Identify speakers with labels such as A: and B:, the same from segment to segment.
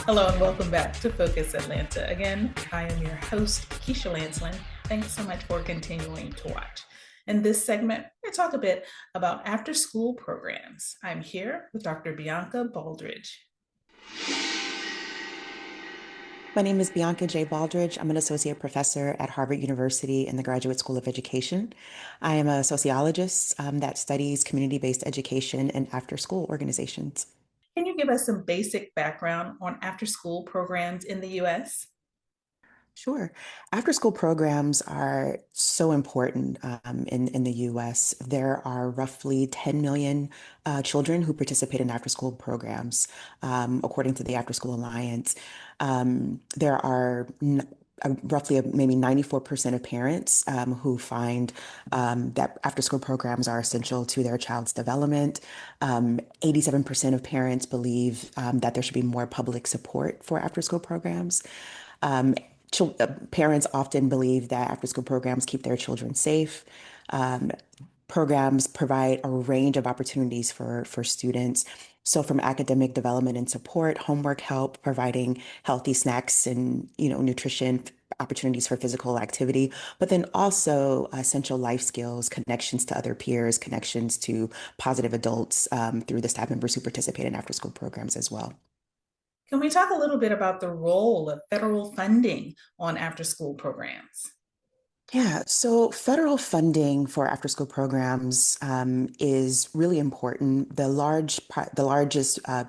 A: Hello and welcome back to Focus Atlanta. Again, I am your host, Keisha Lancelin. Thanks so much for continuing to watch. In this segment, we're going to talk a bit about after school programs. I'm here with Dr. Bianca Baldridge.
B: My name is Bianca J. Baldridge. I'm an associate professor at Harvard University in the Graduate School of Education. I am a sociologist that studies community-based education and after-school organizations.
A: Can you give us some basic background on after school programs in the US?
B: Sure. After school programs are so important in the US. There are roughly 10 million children who participate in after school programs, according to the After School Alliance. There are roughly maybe 94% of parents who find that after school programs are essential to their child's development. 87% of parents believe that there should be more public support for after school programs. Um, Parents often believe that after school programs keep their children safe. Um, Programs provide a range of opportunities for students. So from academic development and support, homework help, providing healthy snacks and, nutrition opportunities for physical activity, but then also essential life skills, connections to other peers, connections to positive adults through the staff members who participate in after school programs as well.
A: Can we talk a little bit about the role of federal funding on after school programs?
B: Yeah, so federal funding for after-school programs is really important. The largest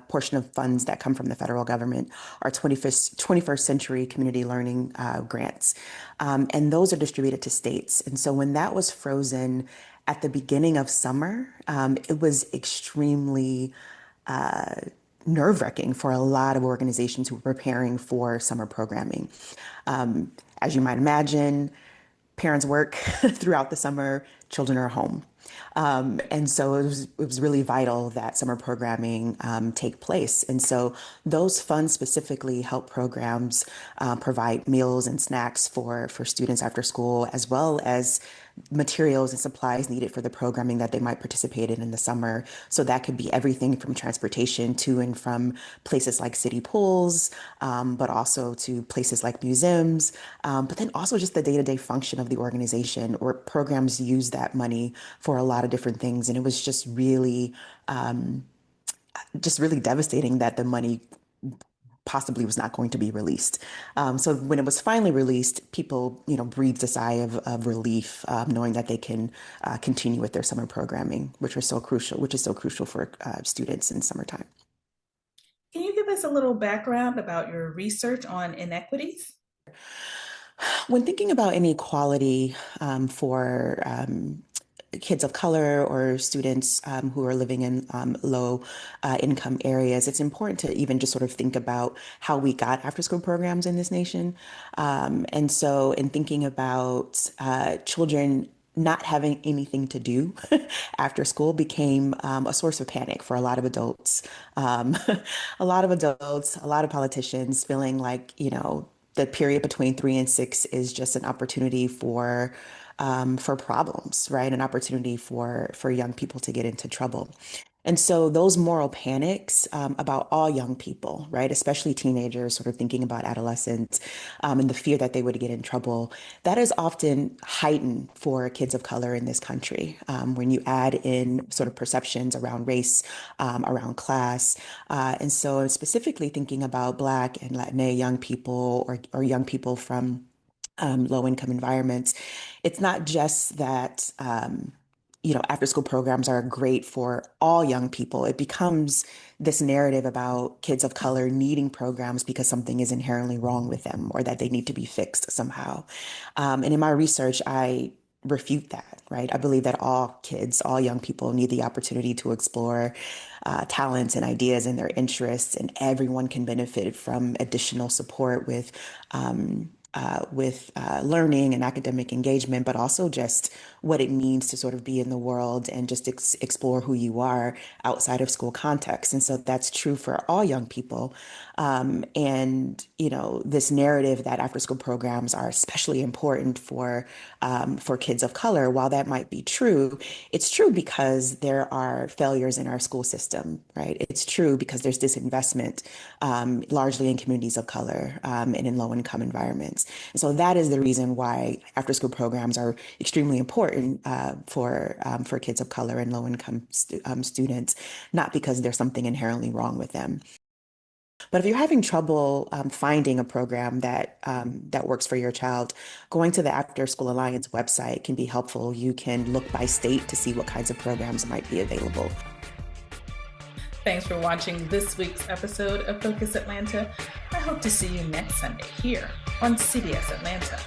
B: portion of funds that come from the federal government are 21st century community learning grants, and those are distributed to states. And so when that was frozen at the beginning of summer, it was extremely uh, nerve-wracking for a lot of organizations who were preparing for summer programming. As you might imagine, parents work throughout the summer, children are home. And so it was really vital that summer programming take place. And so those funds specifically help programs provide meals and snacks for students after school, as well as materials and supplies needed for the programming that they might participate in the summer. So that could be everything from transportation to and from places like city pools, but also to places like museums, but then also just the day-to-day function of the organization, or programs use that money for a lot of different things. And it was just really devastating that the money possibly was not going to be released. So when it was finally released, people, breathed a sigh of relief, knowing that they can continue with their summer programming, which is so crucial for students in summertime.
A: Can you give us a little background about your research on inequities?
B: When thinking about inequality for kids of color or students who are living in low income areas, it's important to even just sort of think about how we got after school programs in this nation. And so, in thinking about children not having anything to do after school became a source of panic for a lot of adults. Um, a lot of adults, a lot of politicians feeling like, the period between 3 and 6 is just an opportunity for problems, right? An opportunity for young people to get into trouble. And so those moral panics about all young people, right, especially teenagers, sort of thinking about adolescents and the fear that they would get in trouble, that is often heightened for kids of color in this country. When you add in sort of perceptions around race, around class, and so specifically thinking about Black and Latina young people or young people from low income environments. It's not just that, after school programs are great for all young people. It becomes this narrative about kids of color needing programs because something is inherently wrong with them or that they need to be fixed somehow. And in my research, I refute that, right? I believe that all kids, all young people need the opportunity to explore talents and ideas and their interests, and everyone can benefit from additional support with learning and academic engagement, but also just what it means to sort of be in the world and just explore who you are outside of school context. And so that's true for all young people. And, this narrative that after school programs are especially important for kids of color, while that might be true, it's true because there are failures in our school system, right? It's true because there's disinvestment, largely in communities of color, and in low income environments. And so that is the reason why after school programs are extremely important for kids of color and low income students, not because there's something inherently wrong with them. But if you're having trouble finding a program that works for your child, going to the After School Alliance website can be helpful. You can look by state to see what kinds of programs might be available.
A: Thanks for watching this week's episode of Focus Atlanta. I hope to see you next Sunday here on CBS Atlanta.